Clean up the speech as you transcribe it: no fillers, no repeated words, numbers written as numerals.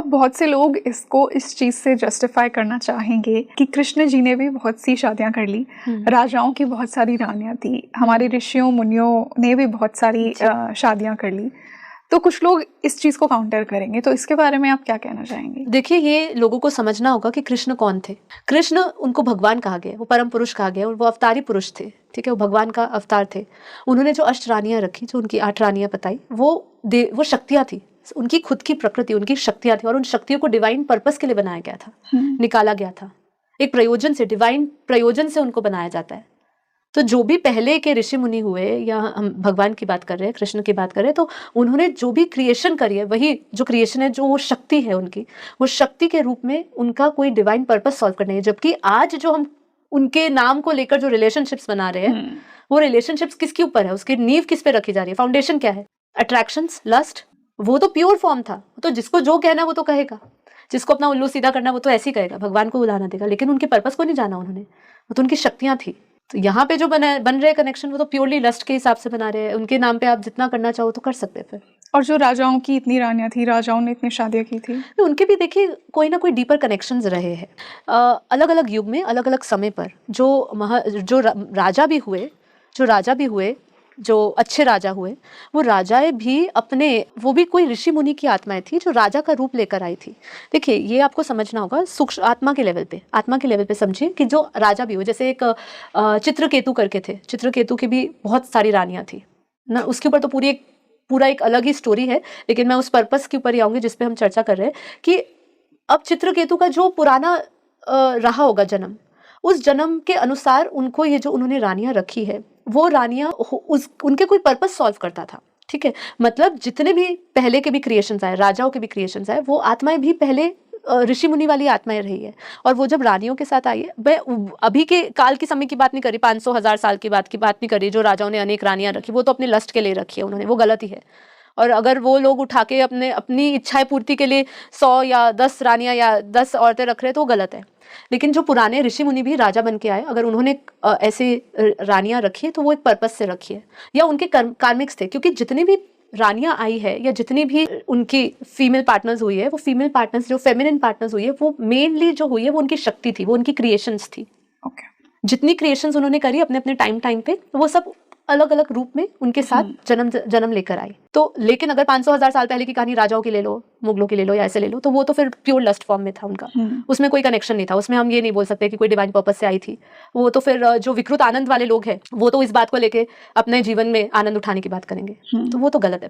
अब बहुत से लोग इसको इस चीज़ से जस्टिफाई करना चाहेंगे कि कृष्ण जी ने भी बहुत सी शादियां कर ली, राजाओं की बहुत सारी रानियां थी, हमारे ऋषियों मुनियों ने भी बहुत सारी शादियां कर ली। तो कुछ लोग इस चीज़ को काउंटर करेंगे, तो इसके बारे में आप क्या कहना चाहेंगे? देखिए, ये लोगों को समझना होगा कि कृष्ण कौन थे। कृष्ण, उनको भगवान कहा गया, वो परम पुरुष कहा गया और वो अवतारी पुरुष थे, ठीक है, वो भगवान का अवतार थे। उन्होंने जो अष्ट रानियां रखी, जो उनकी 8 रानियां बताई, वो शक्तियां थी, उनकी खुद की प्रकृति, उनकी शक्तियां थी और उन शक्तियों को डिवाइन पर्पस के लिए बनाया गया था, निकाला गया था। एक प्रयोजन से, डिवाइन प्रयोजन से उनको बनाया जाता है। तो जो भी पहले के ऋषि मुनि हुए, या हम भगवान की बात कर रहे हैं, कृष्ण की बात कर रहे हैं, तो उन्होंने जो भी क्रिएशन करी है, वही जो क्रिएशन है, जो वो शक्ति है उनकी, वो शक्ति के रूप में उनका कोई डिवाइन पर्पस सॉल्व करना है। जबकि आज जो हम उनके नाम को लेकर जो रिलेशनशिप्स बना रहे हैं, वो रिलेशनशिप्स किसके ऊपर है, उसकी नींव किस पे रखी जा रही है, फाउंडेशन क्या है? अट्रैक्शंस, लस्ट, वो तो प्योर फॉर्म था। तो जिसको जो कहना है वो तो कहेगा, जिसको अपना उल्लू सीधा करना वो तो ऐसे ही कहेगा, भगवान को बुलाना देगा, लेकिन उनके पर्पस को नहीं जाना उन्होंने, वो तो उनकी शक्तियां थी। तो यहाँ पे जो बन रहे कनेक्शन, वो तो प्योरली लस्ट के हिसाब से बना रहे हैं। उनके नाम पे आप जितना करना चाहो तो कर सकते हैं फिर। और जो राजाओं की इतनी रानियां थी, राजाओं ने इतनी शादियां की थी, तो उनके भी देखिए कोई ना कोई डीपर कनेक्शंस रहे हैं। अलग अलग युग में, अलग अलग समय पर जो राजा भी हुए, जो अच्छे राजा हुए, वो राजाएं भी अपने, वो भी कोई ऋषि मुनि की आत्माएं थी जो राजा का रूप लेकर आई थी। देखिए, ये आपको समझना होगा सूक्ष्म आत्मा के लेवल पे समझिए कि जो राजा भी हुए, जैसे एक चित्रकेतु करके थे, चित्रकेतु की भी बहुत सारी रानियां थी ना, उसके ऊपर तो पूरा एक अलग ही स्टोरी है, लेकिन मैं उस पर्पस के ऊपर ही आऊंगी जिसपे हम चर्चा कर रहे हैं कि अब चित्रकेतु का जो पुराना रहा होगा जन्म, उस जन्म के अनुसार उनको ये जो उन्होंने रानियां रखी है, वो रानियां उनके कोई पर्पस सॉल्व करता था, ठीक है। मतलब जितने भी पहले के भी क्रिएशंस आए, राजाओं के भी क्रिएशंस आए, वो आत्माएं भी पहले ऋषि मुनि वाली आत्माएं रही है। और वो जब रानियों के साथ आई है, मैं अभी के काल की समय की बात नहीं करी, 500,000 साल की बात नहीं करी, जो राजाओं ने अनेक रानियां रखी, वो तो अपने लस्ट के लिए रखी है उन्होंने, वो गलत ही है। और अगर वो लोग उठा के अपनी इच्छाएं पूर्ति के लिए 100 या 10 रानियां या 10 औरतें रख रहे हैं, तो वो गलत है। लेकिन जो पुराने ऋषि मुनि भी राजा बन के आए, अगर उन्होंने ऐसे रानियां रखी है, तो वो एक पर्पस से रखी है, या उनके कार्मिक्स थे। क्योंकि जितनी भी रानियां आई है, या जितनी भी उनकी फीमेल पार्टनर्स हुई है, वो फीमेल पार्टनर्स, जो फेमिनिन पार्टनर्स हुई है, वो मेनली जो हुई है वो उनकी शक्ति थी, वो उनकी क्रिएशंस थी। जितनी क्रिएशंस उन्होंने करी अपने अपने टाइम पे, वो सब अलग अलग रूप में उनके साथ जन्म लेकर आई। तो लेकिन अगर 500,000 साल पहले की कहानी राजाओं की ले लो, मुगलों की ले लो, या ऐसे ले लो, तो वो तो फिर प्योर लस्ट फॉर्म में था उनका, उसमें कोई कनेक्शन नहीं था। उसमें हम ये नहीं बोल सकते कि कोई डिवाइन पर्पस से आई थी। वो तो फिर जो विकृत आनंद वाले लोग हैं, वो तो इस बात को लेके अपने जीवन में आनंद उठाने की बात करेंगे, तो वो तो गलत है।